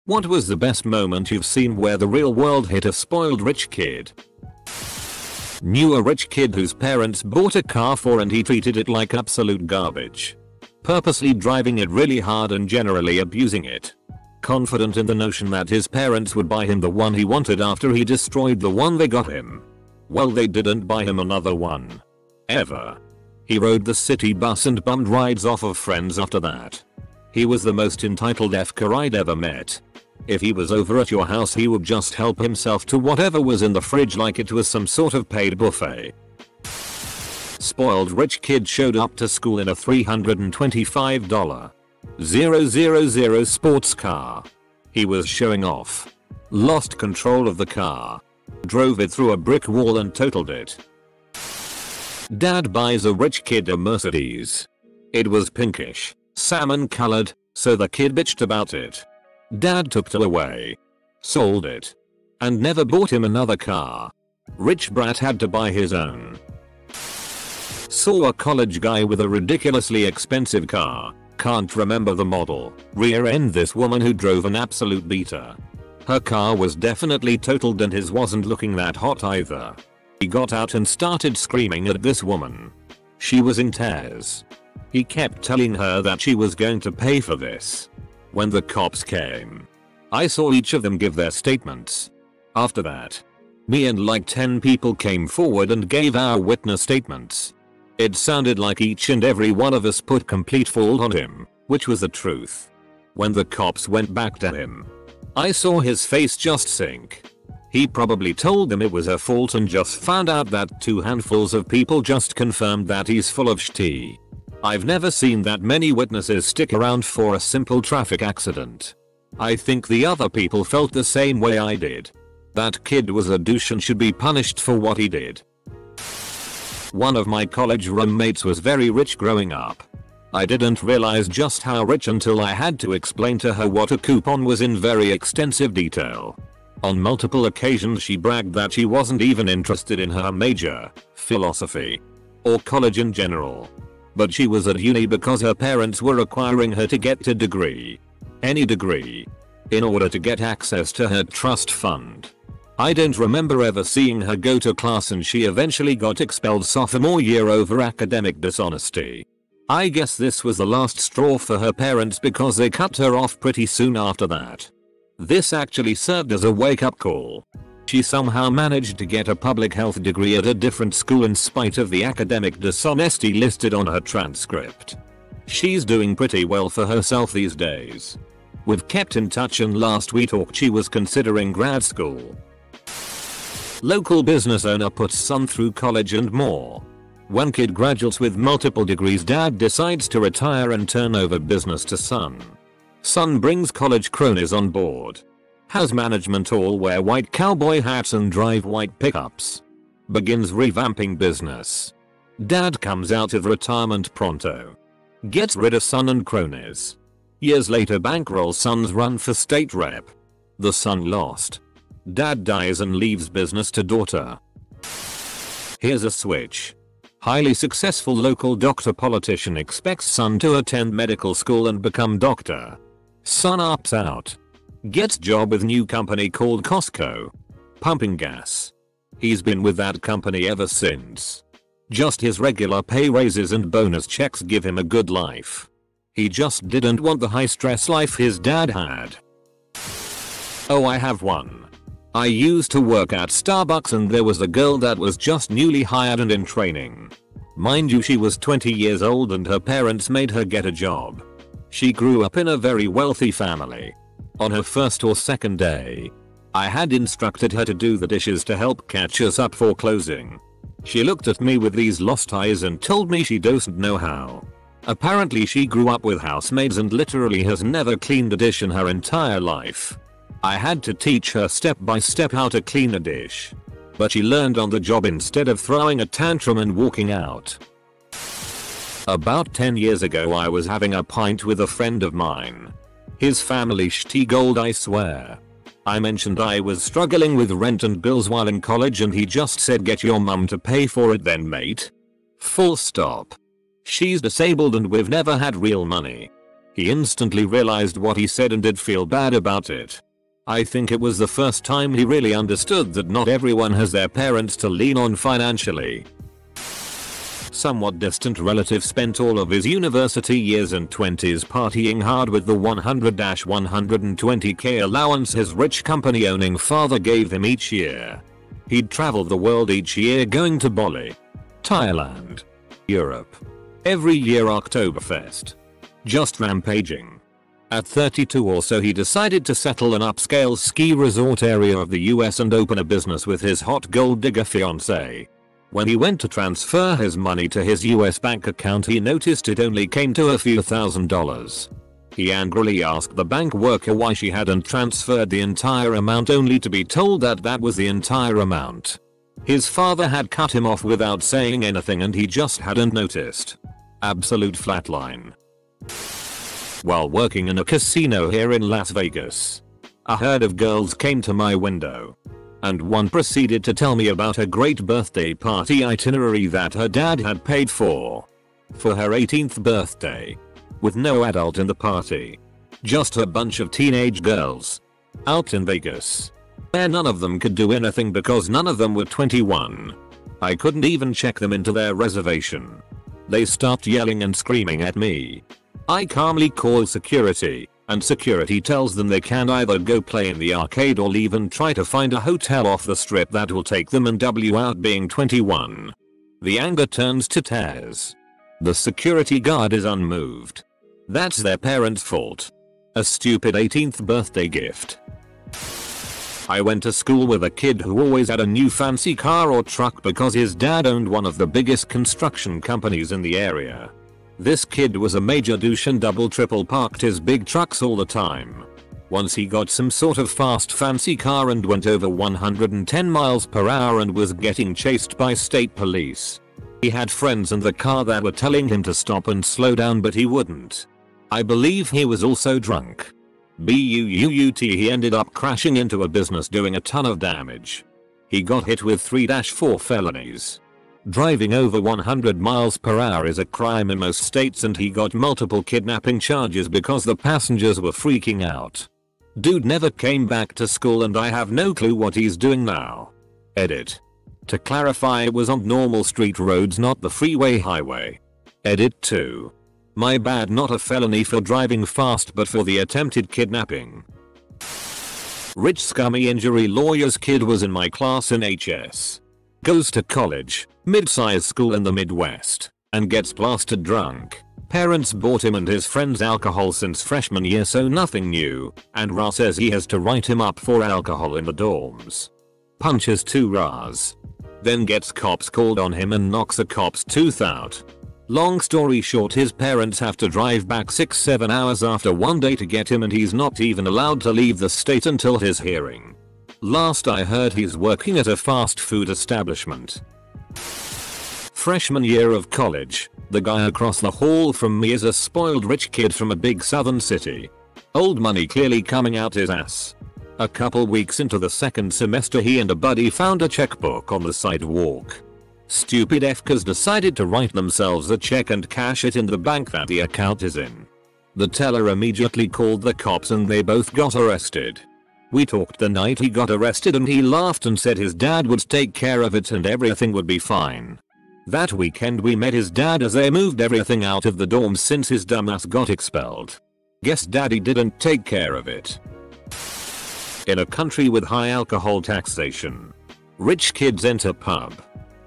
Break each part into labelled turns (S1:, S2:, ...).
S1: What was the best moment you've seen where the real world hit a spoiled rich kid? Knew a rich kid whose parents bought a car for and he treated it like absolute garbage. Purposely driving it really hard and generally abusing it. Confident in the notion that his parents would buy him the one he wanted after he destroyed the one they got him. Well, they didn't buy him another one. Ever. He rode the city bus and bummed rides off of friends after that. He was the most entitled F-car I'd ever met. If he was over at your house he would just help himself to whatever was in the fridge like it was some sort of paid buffet. Spoiled rich kid showed up to school in a $325,000 sports car. He was showing off. Lost control of the car. Drove it through a brick wall and totaled it. Dad buys a rich kid a Mercedes. It was pinkish, salmon colored, so the kid bitched about it. Dad took it away. Sold it. And never bought him another car. Rich brat had to buy his own. Saw a college guy with a ridiculously expensive car. Can't remember the model. Rear-end this woman who drove an absolute beater. Her car was definitely totaled and his wasn't looking that hot either. He got out and started screaming at this woman. She was in tears. He kept telling her that she was going to pay for this. When the cops came, I saw each of them give their statements. After that, me and like 10 people came forward and gave our witness statements. It sounded like each and every one of us put complete fault on him, which was the truth. When the cops went back to him, I saw his face just sink. He probably told them it was her fault and just found out that 2 handfuls of people just confirmed that he's full of shit. I've never seen that many witnesses stick around for a simple traffic accident. I think the other people felt the same way I did. That kid was a douche and should be punished for what he did. One of my college roommates was very rich growing up. I didn't realize just how rich until I had to explain to her what a coupon was in very extensive detail. On multiple occasions she bragged that she wasn't even interested in her major, philosophy, or college in general. But she was at uni because her parents were requiring her to get a degree. Any degree. In order to get access to her trust fund. I don't remember ever seeing her go to class and she eventually got expelled sophomore year over academic dishonesty. I guess this was the last straw for her parents because they cut her off pretty soon after that. This actually served as a wake-up call. She somehow managed to get a public health degree at a different school in spite of the academic dishonesty listed on her transcript. She's doing pretty well for herself these days. We've kept in touch and last we talked she was considering grad school. Local business owner puts son through college and more. When kid graduates with multiple degrees, dad decides to retire and turn over business to son. Son brings college cronies on board. Has management all wear white cowboy hats and drive white pickups. Begins revamping business. Dad comes out of retirement pronto. Gets rid of son and cronies. Years later bankrolls son's run for state rep. The son lost. Dad dies and leaves business to daughter. Here's a switch. Highly successful local doctor politician expects son to attend medical school and become doctor. Son opts out. Gets job with new company called Costco. Pumping gas. He's been with that company ever since. Just his regular pay raises and bonus checks give him a good life. He just didn't want the high stress life his dad had. Oh, I have one. I used to work at Starbucks and there was a girl that was just newly hired and in training. Mind you, she was 20 years old and her parents made her get a job. She grew up in a very wealthy family. On her first or second day, I had instructed her to do the dishes to help catch us up for closing. She looked at me with these lost eyes and told me she doesn't know how. Apparently she grew up with housemaids and literally has never cleaned a dish in her entire life. I had to teach her step by step how to clean a dish. But she learned on the job instead of throwing a tantrum and walking out. About 10 years ago I was having a pint with a friend of mine. His family shitty gold, I swear. I mentioned I was struggling with rent and bills while in college and he just said, "Get your mum to pay for it then, mate." Full stop. She's disabled and we've never had real money. He instantly realized what he said and did feel bad about it. I think it was the first time he really understood that not everyone has their parents to lean on financially. Somewhat distant relative spent all of his university years and 20s partying hard with the 100-120k allowance his rich company-owning father gave him each year. He'd travel the world each year going to Bali, Thailand, Europe. Every year Oktoberfest. Just rampaging. At 32 or so he decided to settle an upscale ski resort area of the US and open a business with his hot gold digger fiancée. When he went to transfer his money to his US bank account he noticed it only came to a few $1,000s. He angrily asked the bank worker why she hadn't transferred the entire amount only to be told that that was the entire amount. His father had cut him off without saying anything and he just hadn't noticed. Absolute flatline. While working in a casino here in Las Vegas, a herd of girls came to my window. And one proceeded to tell me about a great birthday party itinerary that her dad had paid for her 18th birthday. With no adult in the party. Just a bunch of teenage girls. Out in Vegas. Where none of them could do anything because none of them were 21. I couldn't even check them into their reservation. They stopped yelling and screaming at me. I calmly call security, and security tells them they can either go play in the arcade or leave and try to find a hotel off the strip that will take them and W out being 21. The anger turns to tears. The security guard is unmoved. That's their parents' fault. A stupid 18th birthday gift. I went to school with a kid who always had a new fancy car or truck because his dad owned one of the biggest construction companies in the area. This kid was a major douche and triple parked his big trucks all the time. Once he got some sort of fast fancy car and went over 110 miles per hour and was getting chased by state police. He had friends in the car that were telling him to stop and slow down but he wouldn't. I believe he was also drunk. He ended up crashing into a business doing a ton of damage. He got hit with 3-4 felonies. Driving over 100 miles per hour is a crime in most states and he got multiple kidnapping charges because the passengers were freaking out. Dude never came back to school and I have no clue what he's doing now. Edit. To clarify, it was on normal street roads, not the freeway highway. Edit 2. My bad, not a felony for driving fast but for the attempted kidnapping. Rich scummy injury lawyer's kid was in my class in HS. Goes to college, mid-sized school in the Midwest, and gets blasted drunk. Parents bought him and his friends alcohol since freshman year, so nothing new, and Ra says he has to write him up for alcohol in the dorms. Punches 2 Ras. Then gets cops called on him and knocks a cop's tooth out. Long story short, his parents have to drive back 6-7 hours after one day to get him and he's not even allowed to leave the state until his hearing. Last I heard he's working at a fast food establishment. Freshman year of college, the guy across the hall from me is a spoiled rich kid from a big southern city. Old money clearly coming out his ass. A couple weeks into the second semester he and a buddy found a checkbook on the sidewalk. Stupid F'cers decided to write themselves a check and cash it in the bank that the account is in. The teller immediately called the cops and they both got arrested. We talked the night he got arrested and he laughed and said his dad would take care of it and everything would be fine. That weekend we met his dad as they moved everything out of the dorms since his dumbass got expelled. Guess daddy didn't take care of it. In a country with high alcohol taxation, rich kids enter pub.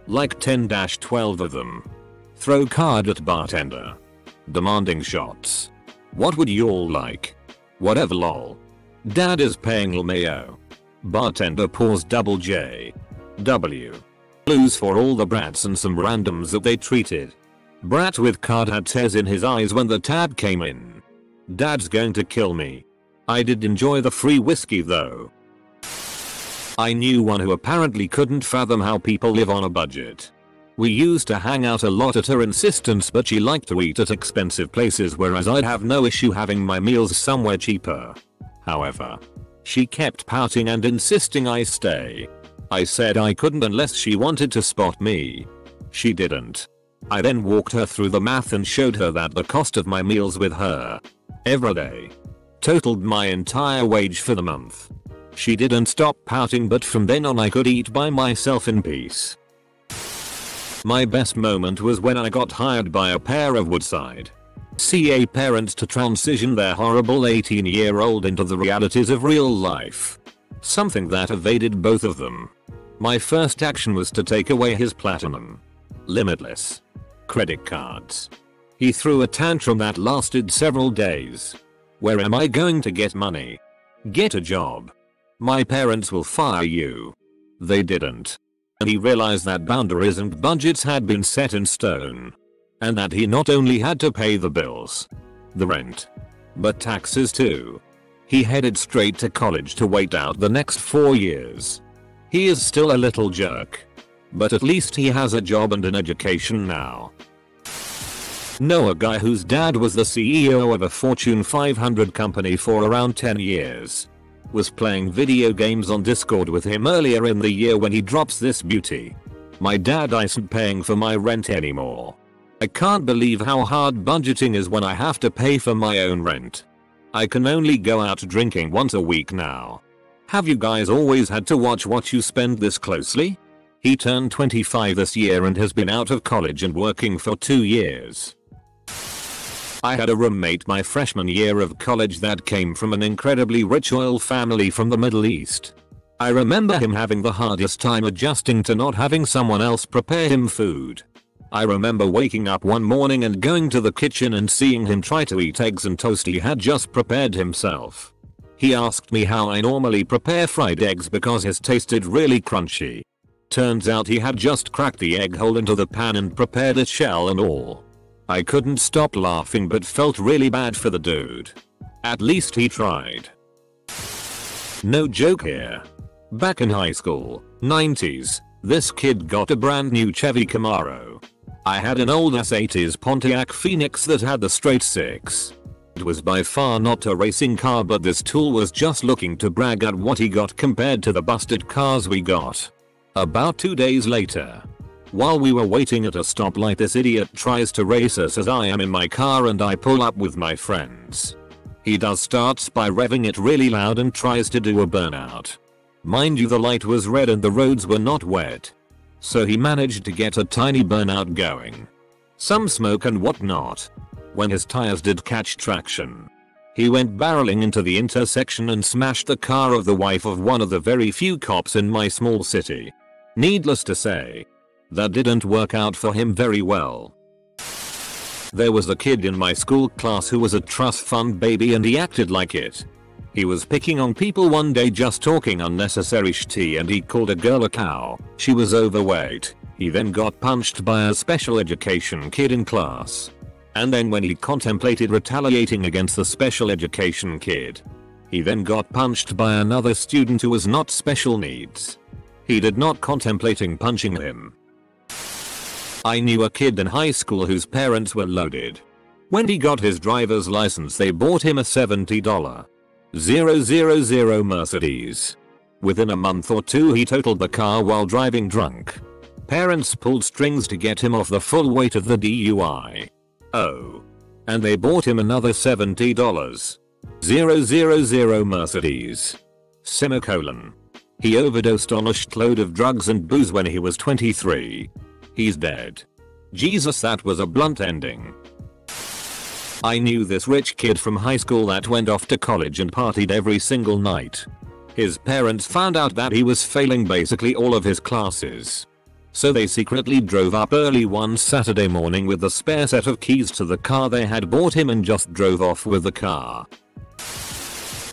S1: Like 10-12 of them. Throw card at bartender. Demanding shots. What would you all like? Whatever lol. Dad is paying LMAO. Bartender pours double J. W. Blues for all the brats and some randoms that they treated. Brat with card had tears in his eyes when the tab came in. Dad's going to kill me. I did enjoy the free whiskey though. I knew one who apparently couldn't fathom how people live on a budget. We used to hang out a lot at her insistence, but she liked to eat at expensive places, whereas I'd have no issue having my meals somewhere cheaper. However, she kept pouting and insisting I stay. I said I couldn't unless she wanted to spot me. She didn't. I then walked her through the math and showed her that the cost of my meals with her every day. Totaled my entire wage for the month. She didn't stop pouting, but from then on I could eat by myself in peace. My best moment was when I got hired by a pair of Woodside CA parents to transition their horrible 18-year-old into the realities of real life. Something that evaded both of them. My first action was to take away his platinum, limitless credit cards. He threw a tantrum that lasted several days. Where am I going to get money? Get a job. My parents will fire you. They didn't. And he realized that boundaries and budgets had been set in stone. And that he not only had to pay the bills, the rent, but taxes too. He headed straight to college to wait out the next 4 years. He is still a little jerk, but at least he has a job and an education now. Know a guy whose dad was the CEO of a Fortune 500 company for around 10 years. Was playing video games on Discord with him earlier in the year when he drops this beauty. My dad isn't paying for my rent anymore. I can't believe how hard budgeting is when I have to pay for my own rent. I can only go out drinking once a week now. Have you guys always had to watch what you spend this closely? He turned 25 this year and has been out of college and working for 2 years. I had a roommate my freshman year of college that came from an incredibly rich oil family from the Middle East. I remember him having the hardest time adjusting to not having someone else prepare him food. I remember waking up one morning and going to the kitchen and seeing him try to eat eggs and toast he had just prepared himself. He asked me how I normally prepare fried eggs because his tasted really crunchy. Turns out he had just cracked the egg hole into the pan and prepared it shell and all. I couldn't stop laughing but felt really bad for the dude. At least he tried. No joke here. Back in high school, 90s, this kid got a brand new Chevy Camaro. I had an old S80s Pontiac Phoenix that had the straight six. It was by far not a racing car, but this tool was just looking to brag at what he got compared to the busted cars we got. About 2 days later, while we were waiting at a stoplight, this idiot tries to race us as I am in my car and I pull up with my friends. He starts by revving it really loud and tries to do a burnout. Mind you, the light was red and the roads were not wet. So he managed to get a tiny burnout going. Some smoke and whatnot. When his tires did catch traction, he went barreling into the intersection and smashed the car of the wife of one of the very few cops in my small city. Needless to say, that didn't work out for him very well. There was a kid in my school class who was a trust fund baby and he acted like it. He was picking on people one day, just talking unnecessary shit, and he called a girl a cow. She was overweight. He then got punched by a special education kid in class. And then when he contemplated retaliating against the special education kid, he then got punched by another student who was not special needs. He did not contemplating punching him. I knew a kid in high school whose parents were loaded. When he got his driver's license, they bought him a $70 000 Mercedes. Within a month or two he totaled the car while driving drunk. Parents pulled strings to get him off the full weight of the DUI. Oh. And they bought him another $70 000 Mercedes. Semicolon. He overdosed on a shitload of drugs and booze when he was 23. He's dead. Jesus, that was a blunt ending. I knew this rich kid from high school that went off to college and partied every single night. His parents found out that he was failing basically all of his classes. So they secretly drove up early one Saturday morning with the spare set of keys to the car they had bought him and just drove off with the car.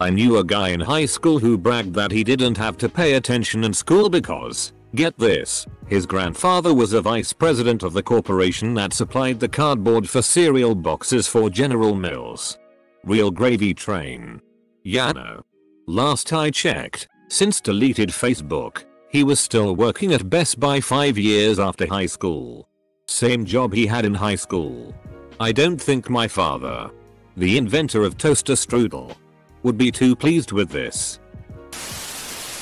S1: I knew a guy in high school who bragged that he didn't have to pay attention in school because, get this, his grandfather was a vice president of the corporation that supplied the cardboard for cereal boxes for General Mills. Real gravy train. Yeah, no. Last I checked, since deleted Facebook, he was still working at Best Buy 5 years after high school. Same job he had in high school. I don't think my father, the inventor of toaster strudel, would be too pleased with this.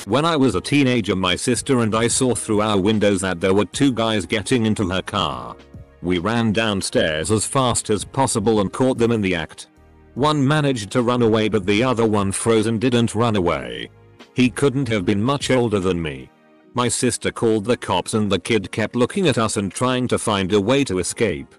S1: When I was a teenager, my sister and I saw through our windows that there were 2 guys getting into her car. We ran downstairs as fast as possible and caught them in the act. One managed to run away but the other one froze and didn't run away. He couldn't have been much older than me. My sister called the cops and the kid kept looking at us and trying to find a way to escape.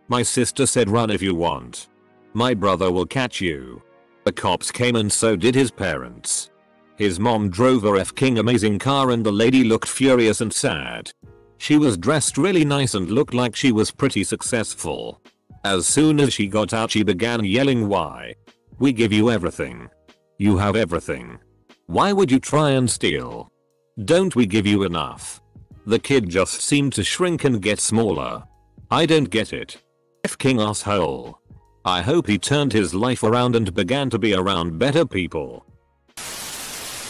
S1: My sister said, "Run if you want. My brother will catch you." The cops came and so did his parents. His mom drove a f***ing amazing car and the lady looked furious and sad. She was dressed really nice and looked like she was pretty successful. As soon as she got out she began yelling, "Why? We give you everything. You have everything. Why would you try and steal? Don't we give you enough?" The kid just seemed to shrink and get smaller. I don't get it. F***ing asshole. I hope he turned his life around and began to be around better people.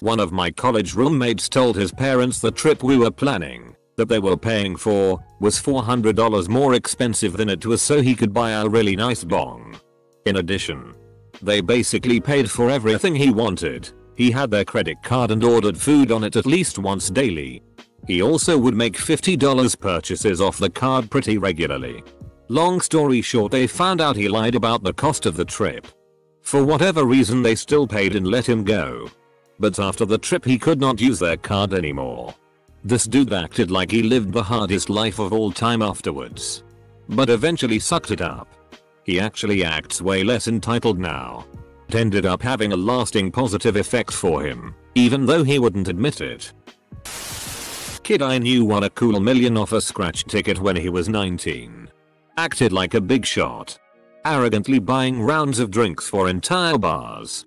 S1: One of my college roommates told his parents the trip we were planning, that they were paying for, was $400 more expensive than it was, so he could buy a really nice bong. In addition, they basically paid for everything he wanted. He had their credit card and ordered food on it at least once daily. He also would make $50 purchases off the card pretty regularly. Long story short, they found out he lied about the cost of the trip. For whatever reason they still paid and let him go. But after the trip he could not use their card anymore. This dude acted like he lived the hardest life of all time afterwards. But eventually sucked it up. He actually acts way less entitled now. It ended up having a lasting positive effect for him, even though he wouldn't admit it. Kid I knew won a cool $1 million off a scratch ticket when he was 19. Acted like a big shot. Arrogantly buying rounds of drinks for entire bars.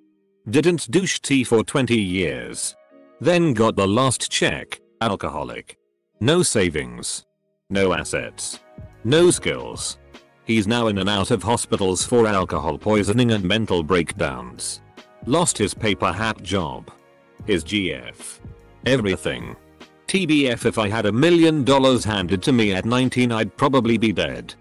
S1: Didn't douche tea for 20 years. Then got the last check, alcoholic. No savings. No assets. No skills. He's now in and out of hospitals for alcohol poisoning and mental breakdowns. Lost his paper hat job. His GF. Everything. TBF, if I had $1 million handed to me at 19 I'd probably be dead.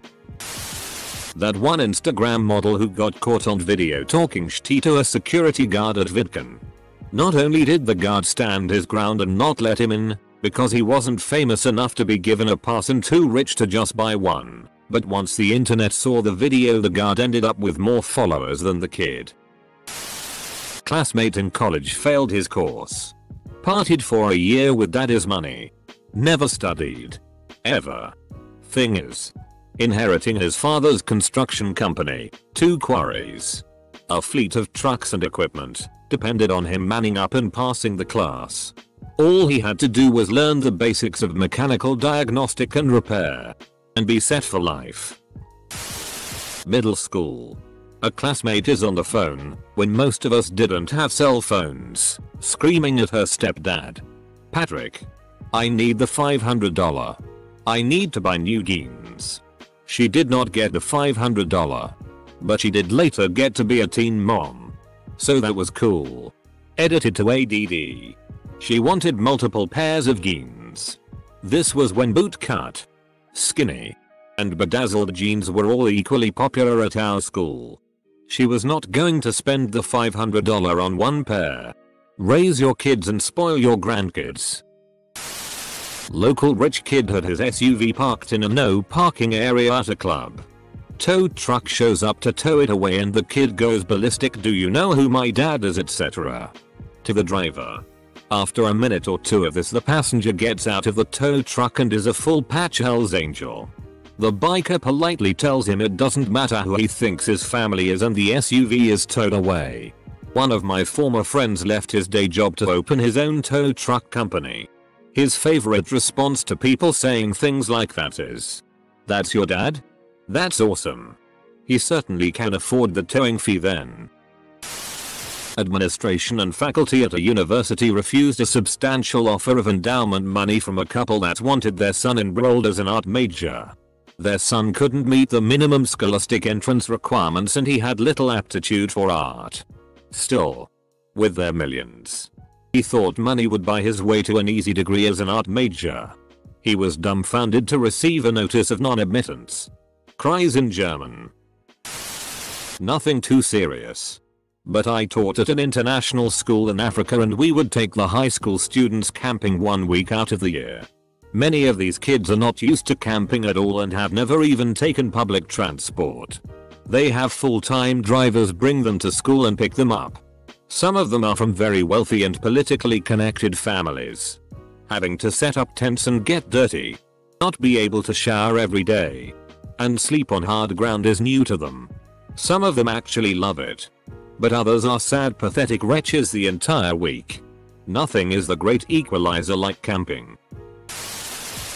S1: That one Instagram model who got caught on video talking shit to a security guard at VidCon. Not only did the guard stand his ground and not let him in, because he wasn't famous enough to be given a pass and too rich to just buy one, but once the internet saw the video the guard ended up with more followers than the kid. Classmate in college failed his course. Partied for a year with daddy's money. Never studied. Ever. Thing is, inheriting his father's construction company, 2 quarries, a fleet of trucks and equipment, depended on him manning up and passing the class. All he had to do was learn the basics of mechanical diagnostic and repair, and be set for life. Middle school. A classmate is on the phone, when most of us didn't have cell phones, screaming at her stepdad. "Patrick, I need the $500. I need to buy new jeans." She did not get the $500. But she did later get to be a teen mom. So that was cool. Edited to ADD. She wanted multiple pairs of jeans. This was when bootcut, skinny, and bedazzled jeans were all equally popular at our school. She was not going to spend the $500 on one pair. Raise your kids and spoil your grandkids. Local rich kid had his SUV parked in a no parking area at a club. Tow truck shows up to tow it away and the kid goes ballistic, "Do you know who my dad is?" etc. to the driver. After a minute or two of this, the passenger gets out of the tow truck and is a full patch Hell's Angel. The biker politely tells him it doesn't matter who he thinks his family is and the SUV is towed away. One of my former friends left his day job to open his own tow truck company. His favorite response to people saying things like that is, "That's your dad? That's awesome. He certainly can afford the towing fee then." Administration and faculty at a university refused a substantial offer of endowment money from a couple that wanted their son enrolled as an art major. Their son couldn't meet the minimum scholastic entrance requirements and he had little aptitude for art. Still, with their millions, he thought money would buy his way to an easy degree as an art major. He was dumbfounded to receive a notice of non-admittance. Cries in German. Nothing too serious. But I taught at an international school in Africa and we would take the high school students camping 1 week out of the year. Many of these kids are not used to camping at all and have never even taken public transport. They have full-time drivers bring them to school and pick them up. Some of them are from very wealthy and politically connected families. Having to set up tents and get dirty, not be able to shower every day, and sleep on hard ground is new to them. Some of them actually love it. But others are sad, pathetic wretches the entire week. Nothing is the great equalizer like camping.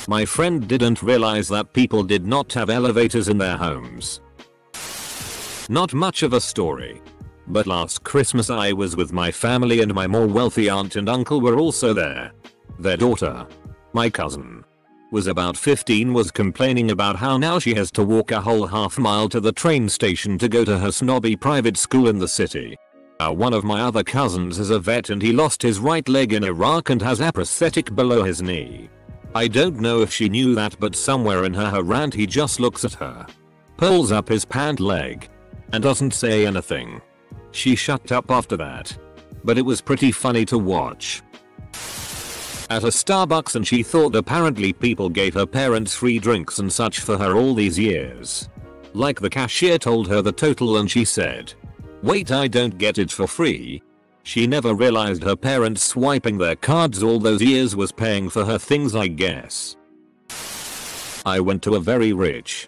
S1: My friend didn't realize that people did not have elevators in their homes. Not much of a story. But last Christmas I was with my family and my more wealthy aunt and uncle were also there. Their daughter, my cousin, was about 15, was complaining about how now she has to walk a whole half mile to the train station to go to her snobby private school in the city. One of my other cousins is a vet and he lost his right leg in Iraq and has a prosthetic below his knee. I don't know if she knew that, but somewhere in her rant he just looks at her, pulls up his pant leg, and doesn't say anything. She shut up after that. But it was pretty funny to watch. At a Starbucks, and she thought apparently people gave her parents free drinks and such for her all these years. Like the cashier told her the total and she said, "Wait, I don't get it for free." She never realized her parents swiping their cards all those years was paying for her things, I guess. I went to a very rich,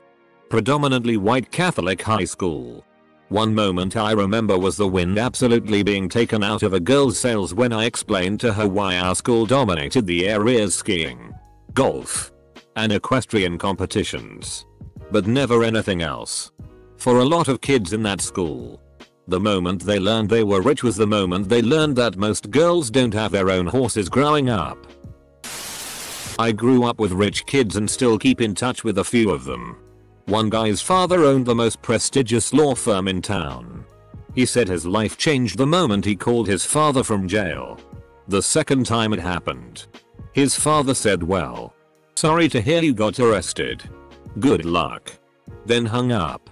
S1: predominantly white Catholic high school. One moment I remember was the wind absolutely being taken out of a girl's sails when I explained to her why our school dominated the area's skiing, golf, and equestrian competitions. But never anything else. For a lot of kids in that school, the moment they learned they were rich was the moment they learned that most girls don't have their own horses growing up. I grew up with rich kids and still keep in touch with a few of them. One guy's father owned the most prestigious law firm in town. He said his life changed the moment he called his father from jail. The second time it happened, his father said, "Well, sorry to hear you got arrested. Good luck." Then hung up.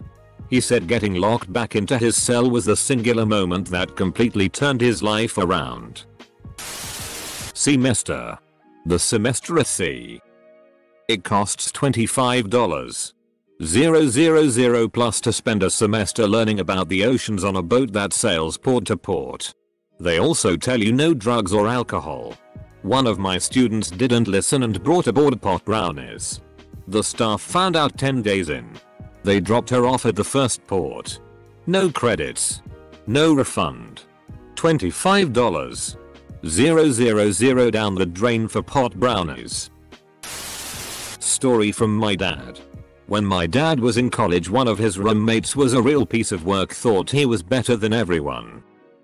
S1: He said getting locked back into his cell was the singular moment that completely turned his life around. Semester. The semester at sea. It costs $25,000 plus to spend a semester learning about the oceans on a boat that sails port to port. They also tell you no drugs or alcohol. One of my students didn't listen and brought aboard pot brownies. The staff found out 10 days in. They dropped her off at the first port. No credits. No refund. $25,000 down the drain for pot brownies. Story from my dad. When my dad was in college, one of his roommates was a real piece of work, thought he was better than everyone.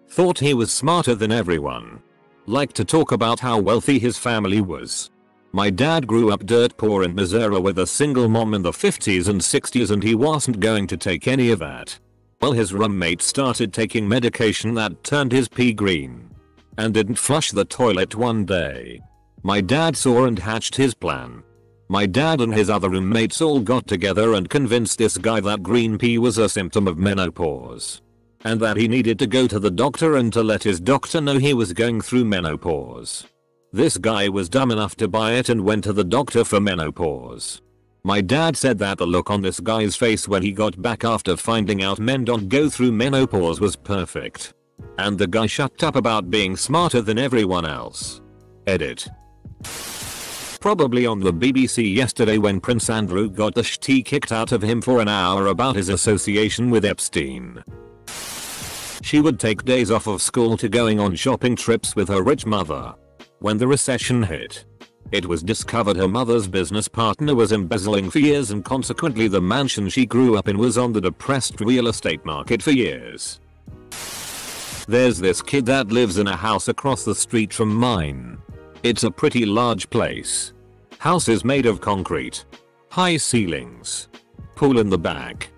S1: Thought he was smarter than everyone. Liked to talk about how wealthy his family was. My dad grew up dirt poor in Missouri with a single mom in the 50s and 60s, and he wasn't going to take any of that. Well, his roommate started taking medication that turned his pee green and didn't flush the toilet one day. My dad saw and hatched his plan. My dad and his other roommates all got together and convinced this guy that green pee was a symptom of menopause, and that he needed to go to the doctor and to let his doctor know he was going through menopause. This guy was dumb enough to buy it and went to the doctor for menopause. My dad said that the look on this guy's face when he got back after finding out men don't go through menopause was perfect. And the guy shut up about being smarter than everyone else. Edit. Probably on the BBC yesterday when Prince Andrew got the shit kicked out of him for an hour about his association with Epstein. She would take days off of school to going on shopping trips with her rich mother. When the recession hit, it was discovered her mother's business partner was embezzling for years, and consequently the mansion she grew up in was on the depressed real estate market for years. There's this kid that lives in a house across the street from mine. It's a pretty large place. House is made of concrete. High ceilings. Pool in the back.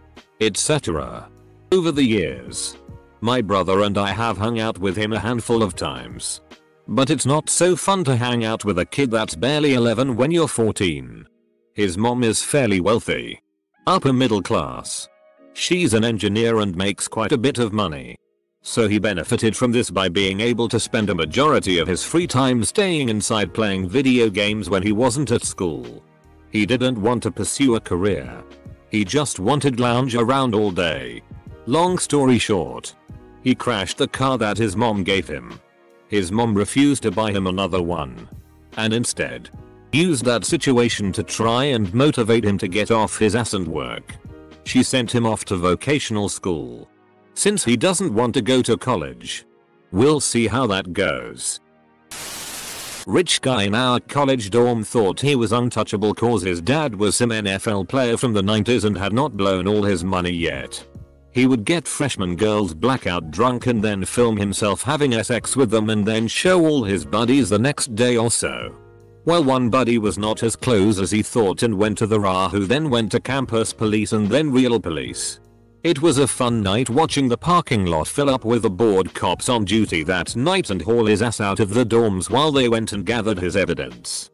S1: Etc. Over the years, my brother and I have hung out with him a handful of times. But it's not so fun to hang out with a kid that's barely 11 when you're 14. His mom is fairly wealthy. Upper middle class. She's an engineer and makes quite a bit of money. So he benefited from this by being able to spend a majority of his free time staying inside playing video games when he wasn't at school. He didn't want to pursue a career. He just wanted lounge around all day. Long story short, he crashed the car that his mom gave him. His mom refused to buy him another one, and instead used that situation to try and motivate him to get off his ass and work. She sent him off to vocational school, since he doesn't want to go to college. We'll see how that goes. Rich guy in our college dorm thought he was untouchable cause his dad was some NFL player from the 90s and had not blown all his money yet. He would get freshman girls blackout drunk and then film himself having sex with them and then show all his buddies the next day or so. Well, one buddy was not as close as he thought and went to the RA, who then went to campus police and then real police. It was a fun night watching the parking lot fill up with the bored cops on duty that night and haul his ass out of the dorms while they went and gathered his evidence.